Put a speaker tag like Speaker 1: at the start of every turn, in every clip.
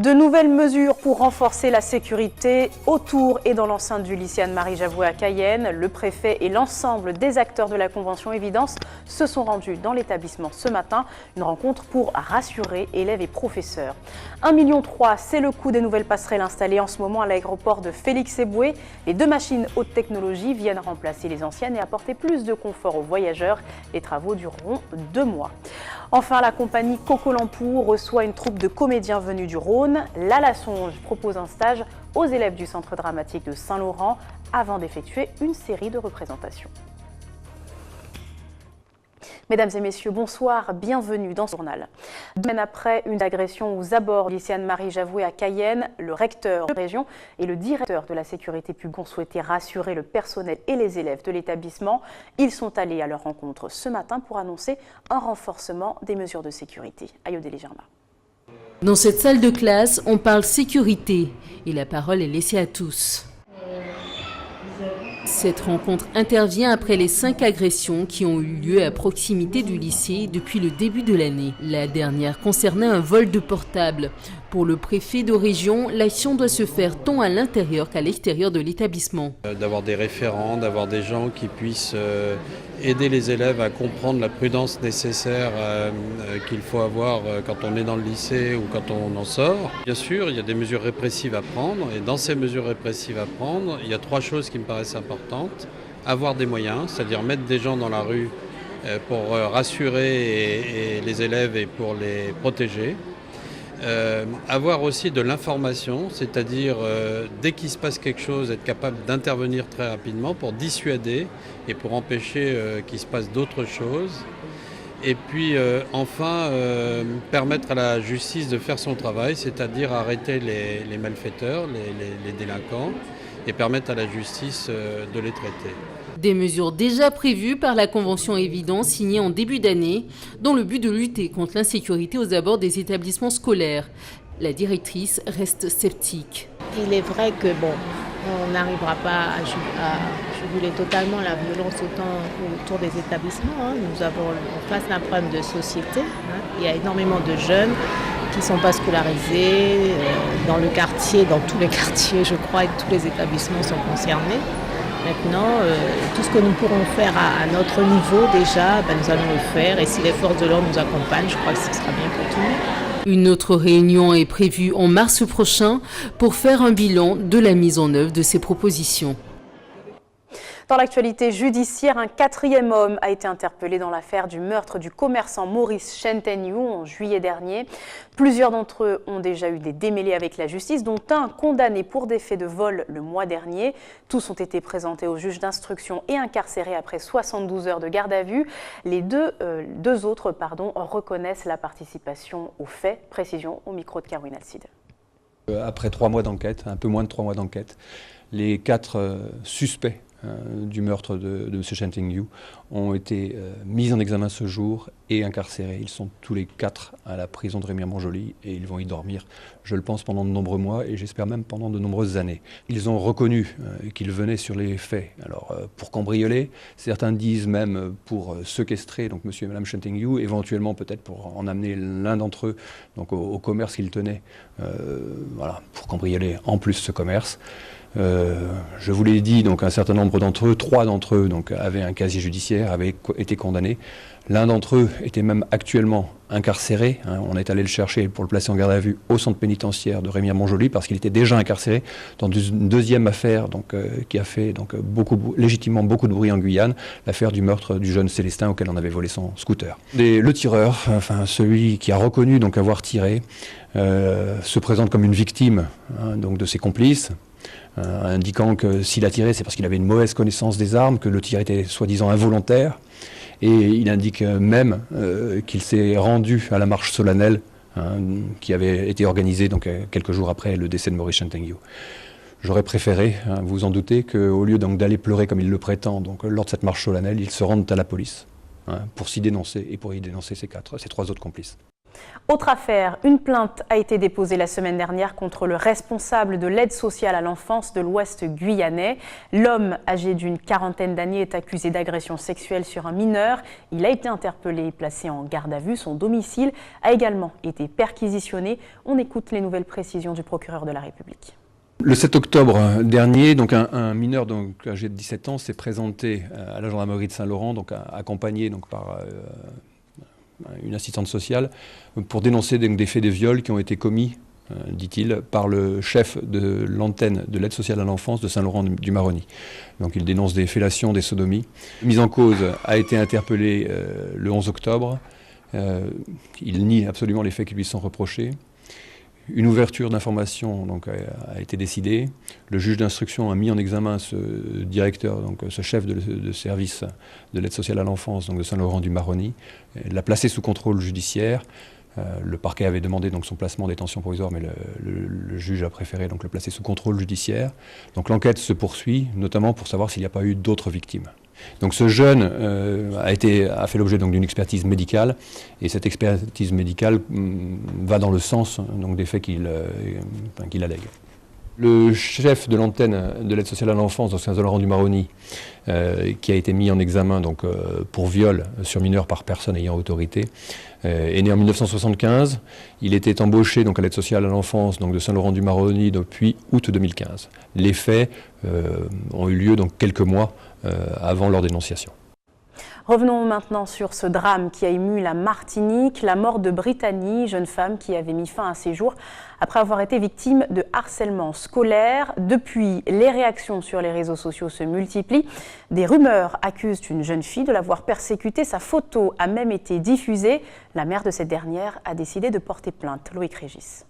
Speaker 1: De nouvelles mesures pour renforcer la sécurité autour et dans l'enceinte du lycée Anne-Marie Javoué à Cayenne. Le préfet et l'ensemble des acteurs de la Convention Évidence se sont rendus dans l'établissement ce matin. Une rencontre pour rassurer élèves et professeurs. 1,3 million, c'est le coût des nouvelles passerelles installées en ce moment à l'aéroport de Félix-Éboué. Les 2 machines haute technologie viennent remplacer les anciennes et apporter plus de confort aux voyageurs. Les travaux dureront 2 mois. Enfin, la compagnie Coco Lampour reçoit une troupe de comédiens venus du Rhône. Lala Songe propose un stage aux élèves du Centre dramatique de Saint-Laurent avant d'effectuer une série de représentations. Mesdames et messieurs, bonsoir, bienvenue dans ce journal. 2 semaines après une agression aux abords du lycée Anne-Marie Javoué à Cayenne, le recteur de la région et le directeur de la sécurité publique ont souhaité rassurer le personnel et les élèves de l'établissement. Ils sont allés à leur rencontre ce matin pour annoncer un renforcement des mesures de sécurité. Ayodele Germa.
Speaker 2: Dans cette salle de classe, on parle sécurité et la parole est laissée à tous. Cette rencontre intervient après les 5 agressions qui ont eu lieu à proximité du lycée depuis le début de l'année. La dernière concernait un vol de portable. Pour le préfet de région, l'action doit se faire tant à l'intérieur qu'à l'extérieur de l'établissement.
Speaker 3: D'avoir des référents, d'avoir des gens qui puissent aider les élèves à comprendre la prudence nécessaire qu'il faut avoir quand on est dans le lycée ou quand on en sort. Bien sûr, il y a des mesures répressives à prendre et dans ces mesures répressives à prendre, il y a 3 choses qui me paraissent importantes. Avoir des moyens, c'est-à-dire mettre des gens dans la rue pour rassurer les élèves et pour les protéger. Avoir aussi de l'information, c'est-à-dire dès qu'il se passe quelque chose, être capable d'intervenir très rapidement pour dissuader et pour empêcher qu'il se passe d'autres choses. Et puis enfin, permettre à la justice de faire son travail, c'est-à-dire arrêter les malfaiteurs, les délinquants, et permettre à la justice de les traiter.
Speaker 2: Des mesures déjà prévues par la Convention Évidence signée en début d'année, dans le but de lutter contre l'insécurité aux abords des établissements scolaires. La directrice reste sceptique.
Speaker 4: Il est vrai que on n'arrivera pas à juguler totalement la violence autant autour des établissements. Nous avons en face d'un problème de société. Il y a énormément de jeunes qui ne sont pas scolarisés dans le quartier, dans tous les quartiers, je crois, et tous les établissements sont concernés. Maintenant, tout ce que nous pourrons faire à notre niveau déjà, nous allons le faire. Et si les forces de l'ordre nous accompagnent, je crois que ce sera bien pour tout le monde.
Speaker 2: Une autre réunion est prévue en mars prochain pour faire un bilan de la mise en œuvre de ces propositions.
Speaker 1: Dans l'actualité judiciaire, un 4e homme a été interpellé dans l'affaire du meurtre du commerçant Maurice Chentenyu en juillet dernier. Plusieurs d'entre eux ont déjà eu des démêlés avec la justice, dont un condamné pour des faits de vol le mois dernier. Tous ont été présentés au juge d'instruction et incarcérés après 72 heures de garde à vue. Les deux autres reconnaissent la participation aux faits. Précision au micro de Caroline Alcide.
Speaker 5: Après 3 mois d'enquête, un peu moins de 3 mois d'enquête, les 4 suspects du meurtre de M. Chentenyu ont été mis en examen ce jour et incarcérés. Ils sont tous les 4 à la prison de Remire-Montjoly et ils vont y dormir, je le pense, pendant de nombreux mois et j'espère même pendant de nombreuses années. Ils ont reconnu qu'ils venaient sur les faits. Alors pour cambrioler, certains disent même pour séquestrer donc M. et Mme Chentenyu, éventuellement peut-être pour en amener l'un d'entre eux donc au commerce qu'ils tenaient, voilà, pour cambrioler en plus ce commerce. Je vous l'ai dit, donc un certain nombre d'entre eux, 3 d'entre eux donc, avaient un casier judiciaire, avaient été condamnés. L'un d'entre eux était même actuellement incarcéré. On est allé le chercher pour le placer en garde à vue au centre pénitentiaire de Remire-Montjoly parce qu'il était déjà incarcéré dans une deuxième affaire donc, qui a fait donc, légitimement beaucoup de bruit en Guyane, l'affaire du meurtre du jeune Célestin auquel on avait volé son scooter. Le tireur, enfin celui qui a reconnu donc, avoir tiré, se présente comme une victime donc, de ses complices. Indiquant que s'il a tiré, c'est parce qu'il avait une mauvaise connaissance des armes, que le tir était soi-disant involontaire. Et il indique même qu'il s'est rendu à la marche solennelle qui avait été organisée donc, quelques jours après le décès de Maurice Chentenyu. J'aurais préféré, vous en doutez, qu'au lieu d'aller pleurer comme il le prétend donc, lors de cette marche solennelle, il se rende à la police pour s'y dénoncer et pour y dénoncer ses 3 autres complices.
Speaker 1: Autre affaire, une plainte a été déposée la semaine dernière contre le responsable de l'aide sociale à l'enfance de l'Ouest guyanais. L'homme, âgé d'une quarantaine d'années, est accusé d'agression sexuelle sur un mineur. Il a été interpellé et placé en garde à vue. Son domicile a également été perquisitionné. On écoute les nouvelles précisions du procureur de la République.
Speaker 5: Le 7 octobre dernier, donc un mineur âgé de 17 ans s'est présenté à la gendarmerie de Saint-Laurent, donc accompagné par une assistante sociale, pour dénoncer des faits de viol qui ont été commis, dit-il, par le chef de l'antenne de l'aide sociale à l'enfance de Saint-Laurent-du-Maroni. Donc il dénonce des fellations, des sodomies. La mise en cause a été interpellé le 11 octobre. Il nie absolument les faits qui lui sont reprochés. Une ouverture d'information a été décidée. Le juge d'instruction a mis en examen ce directeur, ce chef de service de l'aide sociale à l'enfance de Saint-Laurent-du-Maroni, l'a placé sous contrôle judiciaire. Le parquet avait demandé son placement en détention provisoire, mais le juge a préféré le placer sous contrôle judiciaire. Donc l'enquête se poursuit, notamment pour savoir s'il n'y a pas eu d'autres victimes. Donc ce jeune a fait l'objet d'une expertise médicale, et cette expertise médicale va dans le sens des faits qu'il allègue. Le chef de l'antenne de l'aide sociale à l'enfance de Saint-Laurent-du-Maroni, qui a été mis en examen pour viol sur mineur par personne ayant autorité, est né en 1975. Il était embauché à l'aide sociale à l'enfance de Saint-Laurent-du-Maroni depuis août 2015. Les faits ont eu lieu quelques mois avant leur dénonciation.
Speaker 1: Revenons maintenant sur ce drame qui a ému la Martinique, la mort de Brittany, jeune femme qui avait mis fin à ses jours après avoir été victime de harcèlement scolaire. Depuis, les réactions sur les réseaux sociaux se multiplient. Des rumeurs accusent une jeune fille de l'avoir persécutée. Sa photo a même été diffusée. La mère de cette dernière a décidé de porter plainte. Loïc Régis.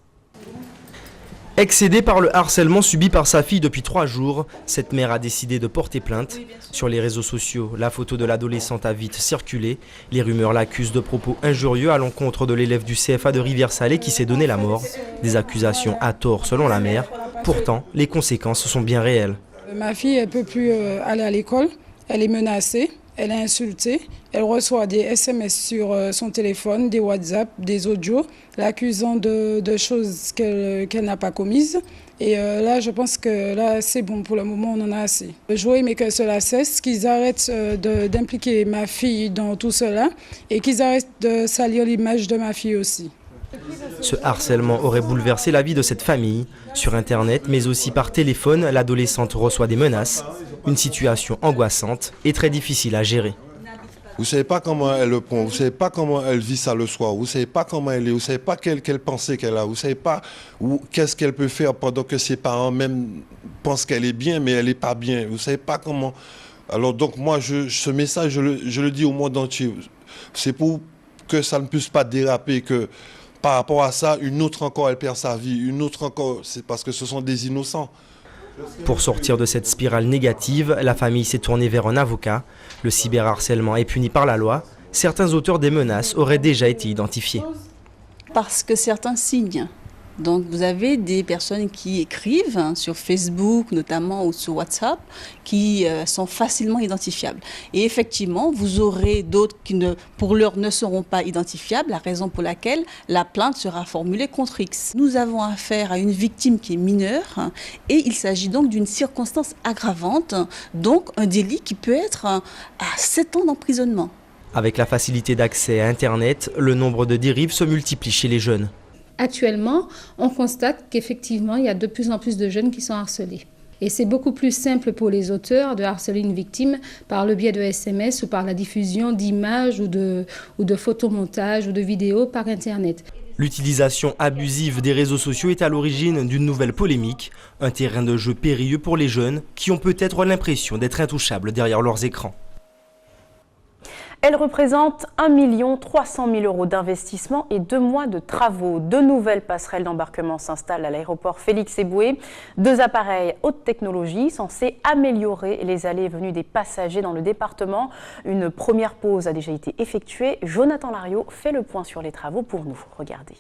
Speaker 6: Excédée par le harcèlement subi par sa fille depuis 3 jours, cette mère a décidé de porter plainte. Sur les réseaux sociaux, la photo de l'adolescente a vite circulé. Les rumeurs l'accusent de propos injurieux à l'encontre de l'élève du CFA de Rivière-Salée qui s'est donné la mort. Des accusations à tort selon la mère. Pourtant, les conséquences sont bien réelles.
Speaker 7: Ma fille, elle ne peut plus aller à l'école. Elle est menacée. Elle est insultée, elle reçoit des SMS sur son téléphone, des WhatsApp, des audios, l'accusant de choses qu'elle n'a pas commises. Et là, je pense que là, c'est bon, pour le moment, on en a assez. J'aurais aimé que cela cesse, qu'ils arrêtent d'impliquer ma fille dans tout cela et qu'ils arrêtent de salir l'image de ma fille aussi.
Speaker 6: Ce harcèlement aurait bouleversé la vie de cette famille. Sur Internet, mais aussi par téléphone, l'adolescente reçoit des menaces. Une situation angoissante et très difficile à gérer.
Speaker 8: Vous ne savez pas comment elle le prend, vous ne savez pas comment elle vit ça le soir, vous ne savez pas comment elle est, vous ne savez pas quelle pensée qu'elle a, vous ne savez pas qu'est-ce qu'elle peut faire pendant que ses parents même pensent qu'elle est bien, mais elle n'est pas bien. Vous ne savez pas comment. Alors donc moi, ce message, je le dis au monde entier. C'est pour que ça ne puisse pas déraper, que par rapport à ça, une autre encore, elle perd sa vie, une autre encore, c'est parce que ce sont des innocents.
Speaker 6: Pour sortir de cette spirale négative, la famille s'est tournée vers un avocat. Le cyberharcèlement est puni par la loi. Certains auteurs des menaces auraient déjà été identifiés.
Speaker 9: Parce que certains signent. Donc vous avez des personnes qui écrivent sur Facebook notamment ou sur WhatsApp qui sont facilement identifiables. Et effectivement, vous aurez d'autres qui pour l'heure ne seront pas identifiables, la raison pour laquelle la plainte sera formulée contre X. Nous avons affaire à une victime qui est mineure et il s'agit donc d'une circonstance aggravante, donc un délit qui peut être à 7 ans d'emprisonnement.
Speaker 6: Avec la facilité d'accès à Internet, le nombre de dérives se multiplie chez les jeunes.
Speaker 10: Actuellement, on constate qu'effectivement, il y a de plus en plus de jeunes qui sont harcelés. Et c'est beaucoup plus simple pour les auteurs de harceler une victime par le biais de SMS ou par la diffusion d'images ou de photomontages ou de vidéos par Internet.
Speaker 6: L'utilisation abusive des réseaux sociaux est à l'origine d'une nouvelle polémique, un terrain de jeu périlleux pour les jeunes qui ont peut-être l'impression d'être intouchables derrière leurs écrans.
Speaker 1: Elle représente 1 300 000 € d'investissement et 2 mois de travaux. 2 nouvelles passerelles d'embarquement s'installent à l'aéroport Félix-Éboué. 2 appareils haute technologie censés améliorer les allées et venues des passagers dans le département. Une première pause a déjà été effectuée. Jonathan Lariot fait le point sur les travaux pour nous. Regardez.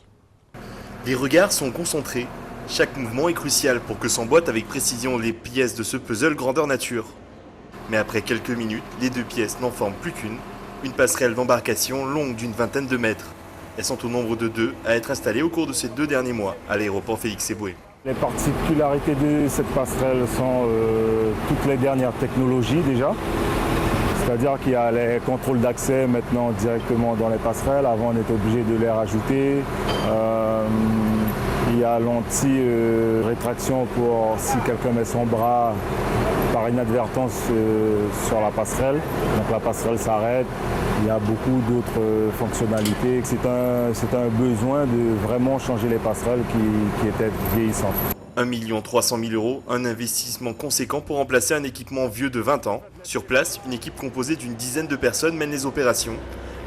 Speaker 11: Les regards sont concentrés. Chaque mouvement est crucial pour que s'emboîtent avec précision les pièces de ce puzzle grandeur nature. Mais après quelques minutes, les 2 pièces n'en forment plus qu'une. Une passerelle d'embarcation longue d'une vingtaine de mètres. Elles sont au nombre de 2 à être installées au cours de ces 2 derniers mois à l'aéroport Félix-Éboué.
Speaker 12: Les particularités de cette passerelle sont toutes les dernières technologies déjà. C'est-à-dire qu'il y a les contrôles d'accès maintenant directement dans les passerelles. Avant, on était obligé de les rajouter. Il y a l'anti-rétraction pour si quelqu'un met son bras par inadvertance sur la passerelle. Donc la passerelle s'arrête. Il y a beaucoup d'autres fonctionnalités. C'est un besoin de vraiment changer les passerelles qui étaient vieillissantes.
Speaker 11: 1 300 000 €, un investissement conséquent pour remplacer un équipement vieux de 20 ans. Sur place, une équipe composée d'une dizaine de personnes mène les opérations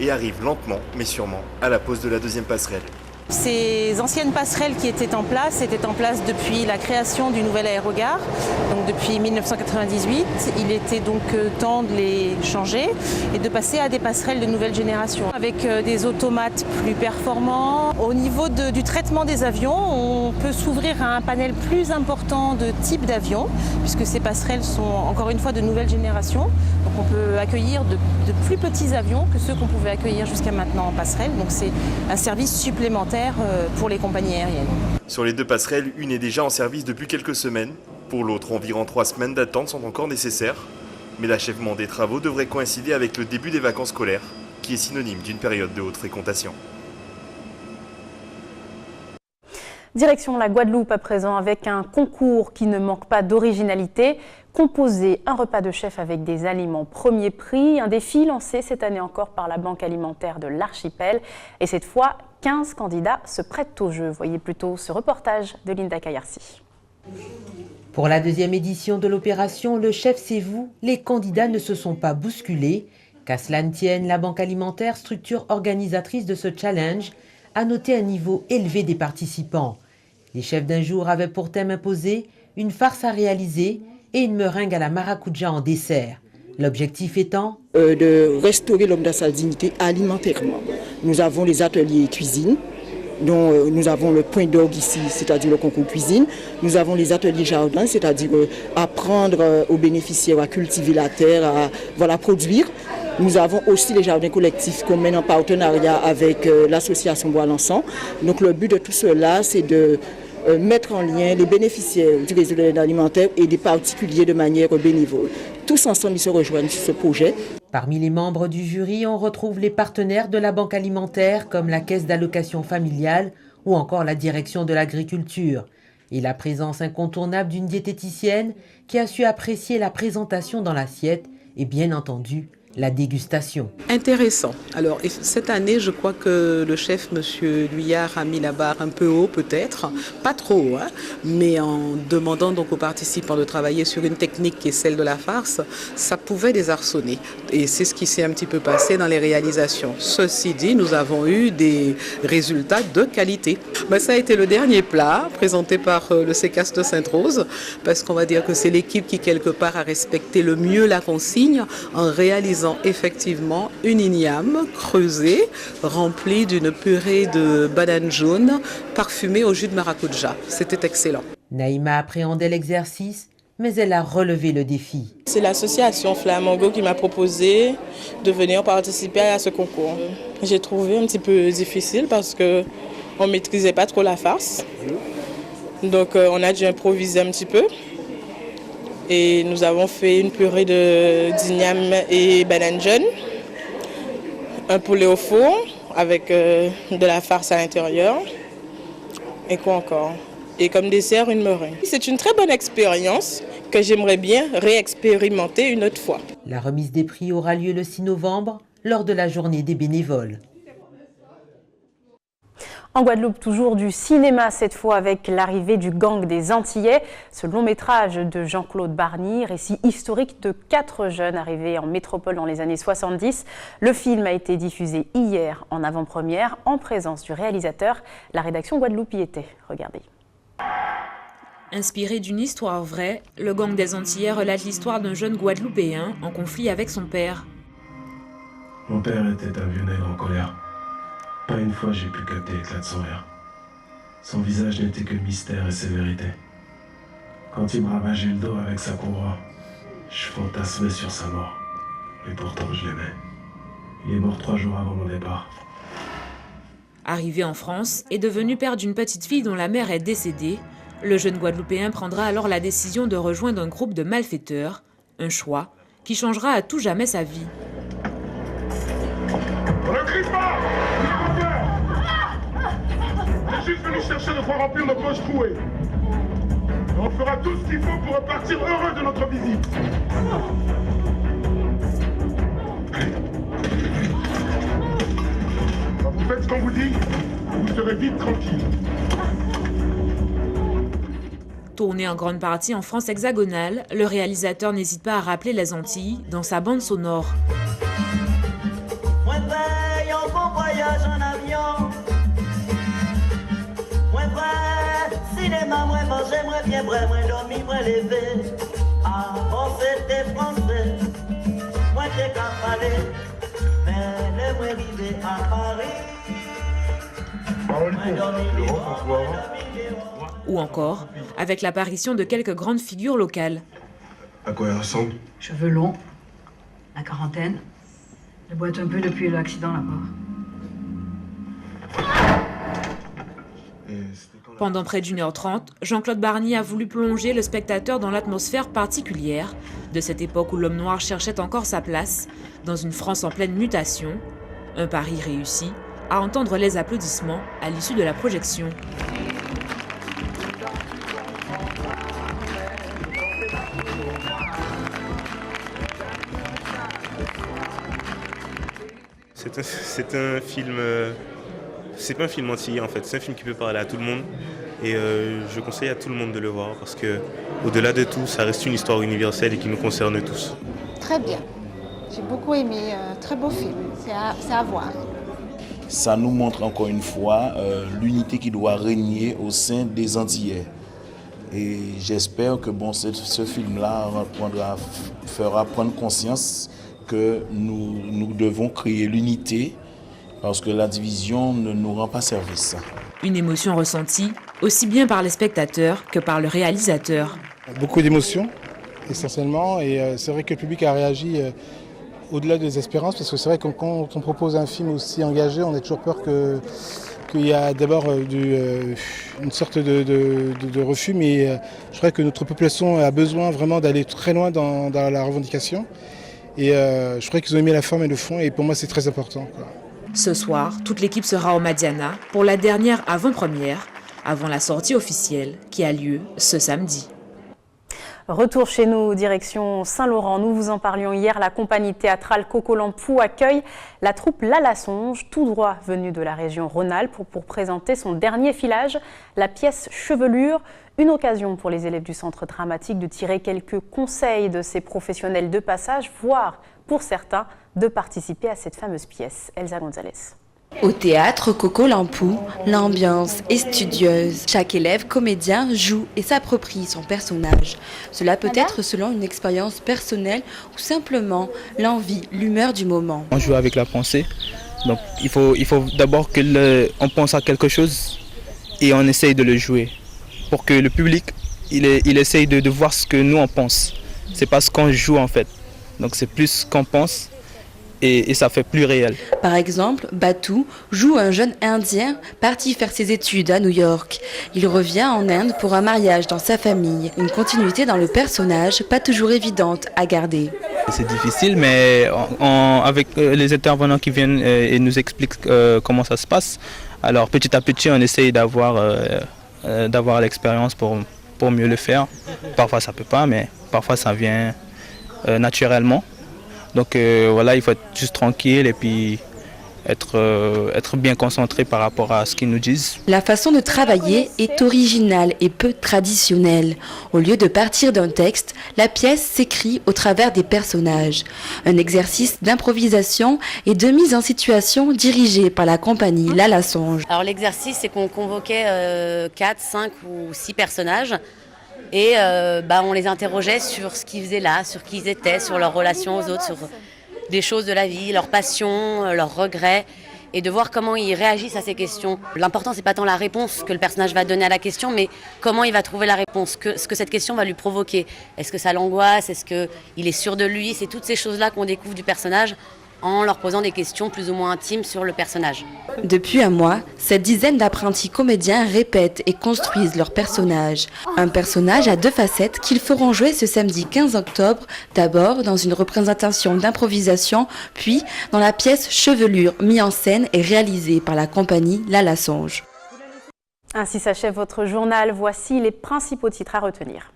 Speaker 11: et arrive lentement mais sûrement à la pose de la deuxième passerelle.
Speaker 13: Ces anciennes passerelles qui étaient en place depuis la création du nouvel aérogare, donc depuis 1998. Il était donc temps de les changer et de passer à des passerelles de nouvelle génération avec des automates plus performants. Au niveau du traitement des avions, on peut s'ouvrir à un panel plus important de types d'avions puisque ces passerelles sont encore une fois de nouvelle génération. Donc on peut accueillir de plus petits avions que ceux qu'on pouvait accueillir jusqu'à maintenant en passerelle. Donc c'est un service supplémentaire pour les compagnies aériennes.
Speaker 11: Sur les 2 passerelles, une est déjà en service depuis quelques semaines. Pour l'autre, environ 3 semaines d'attente sont encore nécessaires. Mais l'achèvement des travaux devrait coïncider avec le début des vacances scolaires, qui est synonyme d'une période de haute fréquentation.
Speaker 1: Direction la Guadeloupe à présent avec un concours qui ne manque pas d'originalité. Composer un repas de chef avec des aliments premier prix, un défi lancé cette année encore par la Banque alimentaire de l'Archipel. Et cette fois, 15 candidats se prêtent au jeu. Voyez plutôt ce reportage de Linda Kayarsi.
Speaker 14: Pour la 2e édition de l'opération Le Chef c'est vous, les candidats ne se sont pas bousculés. Qu'à cela ne tienne, la Banque alimentaire, structure organisatrice de ce challenge, a noté un niveau élevé des participants. Les chefs d'un jour avaient pour thème imposé une farce à réaliser et une meringue à la maracuja en dessert. L'objectif étant
Speaker 15: de restaurer l'homme dans sa dignité alimentairement. Nous avons les ateliers cuisine, dont nous avons le point d'orgue ici, c'est-à-dire le concours cuisine. Nous avons les ateliers jardin, c'est-à-dire apprendre aux bénéficiaires à cultiver la terre, à produire. Nous avons aussi les jardins collectifs qu'on mène en partenariat avec l'association Bois-Lançon. Donc le but de tout cela, c'est de mettre en lien les bénéficiaires du réseau de l'aide alimentaire et des particuliers de manière bénévole. Tous ensemble, ils se rejoignent sur ce projet.
Speaker 14: Parmi les membres du jury, on retrouve les partenaires de la Banque alimentaire comme la Caisse d'allocation familiale ou encore la Direction de l'agriculture. Et la présence incontournable d'une diététicienne qui a su apprécier la présentation dans l'assiette et bien entendu la dégustation.
Speaker 16: Intéressant. Alors cette année, je crois que le chef, M. Luyard, a mis la barre un peu haut peut-être, pas trop haut, mais en demandant donc aux participants de travailler sur une technique qui est celle de la farce, ça pouvait désarçonner. Et c'est ce qui s'est un petit peu passé dans les réalisations. Ceci dit, nous avons eu des résultats de qualité. Ça a été le dernier plat présenté par le CECAS de Sainte-Rose, parce qu'on va dire que c'est l'équipe qui quelque part a respecté le mieux la consigne en réalisant effectivement une igname creusée, remplie d'une purée de banane jaune parfumée au jus de maracuja. C'était excellent.
Speaker 14: Naïma appréhendait l'exercice, mais elle a relevé le défi.
Speaker 17: C'est l'association Flamango qui m'a proposé de venir participer à ce concours. J'ai trouvé un petit peu difficile parce qu'on ne maîtrisait pas trop la farce. Donc on a dû improviser un petit peu. Et nous avons fait une purée d'igname et banane jaune, un poulet au four avec de la farce à l'intérieur. Et quoi encore? Et comme dessert, une meringue. C'est une très bonne expérience que j'aimerais bien réexpérimenter une autre fois.
Speaker 14: La remise des prix aura lieu le 6 novembre lors de la journée des bénévoles.
Speaker 1: En Guadeloupe, toujours du cinéma, cette fois avec l'arrivée du Gang des Antillais. Ce long métrage de Jean-Claude Barny, récit historique de 4 jeunes arrivés en métropole dans les années 70. Le film a été diffusé hier en avant-première en présence du réalisateur. La rédaction Guadeloupe y était. Regardez.
Speaker 18: Inspiré d'une histoire vraie, le Gang des Antillais relate l'histoire d'un jeune Guadeloupéen en conflit avec son père.
Speaker 19: Mon père était un vieux nègre en colère. Pas une fois j'ai pu capter l'éclat de son rire. Son visage n'était que mystère et sévérité. Quand il me ravageait le dos avec sa courroie, je fantasmais sur sa mort. Et pourtant je l'aimais. Il est mort 3 jours avant mon départ.
Speaker 18: Arrivé en France et devenu père d'une petite fille dont la mère est décédée, le jeune Guadeloupéen prendra alors la décision de rejoindre un groupe de malfaiteurs, un choix qui changera à tout jamais sa vie.
Speaker 20: Ne crie pas! J'ai juste venu chercher de quoi remplir nos poches trouées. On fera tout ce qu'il faut pour repartir heureux de notre visite. Quand vous faites ce qu'on vous dit, vous serez vite tranquille.
Speaker 18: Tourné en grande partie en France hexagonale, le réalisateur n'hésite pas à rappeler les Antilles dans sa bande sonore.
Speaker 21: Moi paye un bon voyage en avion. Moi vrai, cinéma, moi manger, moi bien vrai, moi dormir, moi lever. Avant c'était français, moi t'es qu'à parler, mais le moi arrivé à Paris. Moi dormir,
Speaker 18: Ou encore avec l'apparition de quelques grandes figures locales.
Speaker 20: À quoi elle ressemble?
Speaker 22: Cheveux longs, la quarantaine. Elle boite un peu depuis l'accident là-bas.
Speaker 18: Pendant près d'1h30, Jean-Claude Barny a voulu plonger le spectateur dans l'atmosphère particulière de cette époque où l'homme noir cherchait encore sa place dans une France en pleine mutation. Un pari réussi, à entendre les applaudissements à l'issue de la projection.
Speaker 23: C'est un film, c'est pas un film entier en fait, c'est un film qui peut parler à tout le monde et je conseille à tout le monde de le voir parce que au-delà de tout, ça reste une histoire universelle et qui nous concerne tous.
Speaker 24: Très bien, j'ai beaucoup aimé, très beau film, c'est à voir.
Speaker 25: Ça nous montre encore une fois l'unité qui doit régner au sein des Antillais. Et j'espère que ce film-là fera prendre conscience que nous devons créer l'unité parce que la division ne nous rend pas service.
Speaker 18: Une émotion ressentie aussi bien par les spectateurs que par le réalisateur.
Speaker 26: Beaucoup d'émotions, essentiellement, et c'est vrai que le public a réagi au-delà des espérances, parce que c'est vrai que quand on propose un film aussi engagé, on a toujours peur qu'il y a d'abord une sorte de refus, mais je crois que notre population a besoin vraiment d'aller très loin dans la revendication. Et je crois qu'ils ont aimé la forme et le fond, et pour moi c'est très important, quoi.
Speaker 18: Ce soir, toute l'équipe sera au Madiana pour la dernière avant-première, avant la sortie officielle qui a lieu ce samedi.
Speaker 1: Retour chez nous, direction Saint-Laurent. Nous vous en parlions hier. La compagnie théâtrale Coco-Lampou accueille la troupe L'Alasonge, tout droit venue de la région Rhône-Alpes, pour présenter son dernier filage, la pièce Chevelure. Une occasion pour les élèves du centre dramatique de tirer quelques conseils de ces professionnels de passage, voire pour certains de participer à cette fameuse pièce. Elsa Gonzalez.
Speaker 27: Au théâtre Coco-Lampou, l'ambiance est studieuse. Chaque élève comédien joue et s'approprie son personnage. Cela peut être selon une expérience personnelle ou simplement l'envie, l'humeur du moment.
Speaker 28: On joue avec la pensée, donc il faut d'abord qu'on pense à quelque chose et on essaye de le jouer pour que le public il essaye de voir ce que nous on pense. C'est pas ce qu'on joue en fait, donc c'est plus ce qu'on pense. Et ça fait plus réel.
Speaker 27: Par exemple, Batou joue un jeune Indien parti faire ses études à New York. Il revient en Inde pour un mariage dans sa famille. Une continuité dans le personnage, pas toujours évidente à garder.
Speaker 28: C'est difficile, mais avec les intervenants qui viennent et nous expliquent comment ça se passe, alors petit à petit on essaye d'avoir l'expérience pour mieux le faire. Parfois ça peut pas, mais parfois ça vient naturellement. Donc voilà, il faut être juste tranquille et puis être bien concentré par rapport à ce qu'ils nous disent.
Speaker 27: La façon de travailler est originale et peu traditionnelle. Au lieu de partir d'un texte, la pièce s'écrit au travers des personnages. Un exercice d'improvisation et de mise en situation dirigé par la compagnie L'Alasonge.
Speaker 29: Alors l'exercice, c'est qu'on convoquait 4, 5 ou 6 personnages. Et on les interrogeait sur ce qu'ils faisaient là, sur qui ils étaient, sur leurs relations aux autres, sur des choses de la vie, leurs passions, leurs regrets, et de voir comment ils réagissent à ces questions. L'important, c'est pas tant la réponse que le personnage va donner à la question, mais comment il va trouver la réponse, ce que cette question va lui provoquer. Est-ce que ça l'angoisse? Est-ce qu'il est sûr de lui? C'est toutes ces choses-là qu'on découvre du personnage en leur posant des questions plus ou moins intimes sur le personnage.
Speaker 27: Depuis un mois, cette dizaine d'apprentis comédiens répètent et construisent leur personnage. Un personnage à 2 facettes qu'ils feront jouer ce samedi 15 octobre, d'abord dans une représentation d'improvisation, puis dans la pièce Chevelure, mise en scène et réalisée par la compagnie La Songe.
Speaker 1: Ainsi s'achève votre journal. Voici les principaux titres à retenir.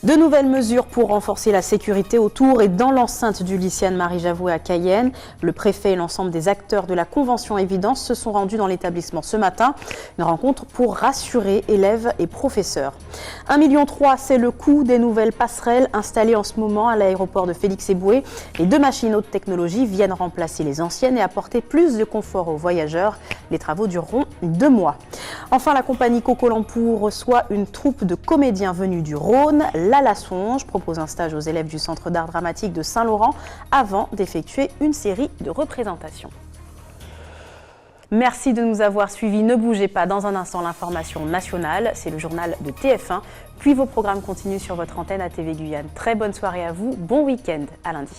Speaker 1: De nouvelles mesures pour renforcer la sécurité autour et dans l'enceinte du lycée Anne-Marie Javoué à Cayenne. Le préfet et l'ensemble des acteurs de la Convention Évidence se sont rendus dans l'établissement ce matin. Une rencontre pour rassurer élèves et professeurs. 1,3 million, c'est le coût des nouvelles passerelles installées en ce moment à l'aéroport de Félix-Éboué. Les 2 machines haute technologie viennent remplacer les anciennes et apporter plus de confort aux voyageurs. Les travaux dureront 2 mois. Enfin, la compagnie Coco Lampour reçoit une troupe de comédiens venus du Rhône. La Songe propose un stage aux élèves du Centre d'art dramatique de Saint-Laurent avant d'effectuer une série de représentations. Merci de nous avoir suivis. Ne bougez pas, dans un instant l'information nationale, c'est le journal de TF1. Puis vos programmes continuent sur votre antenne à TV Guyane. Très bonne soirée à vous, bon week-end, à lundi.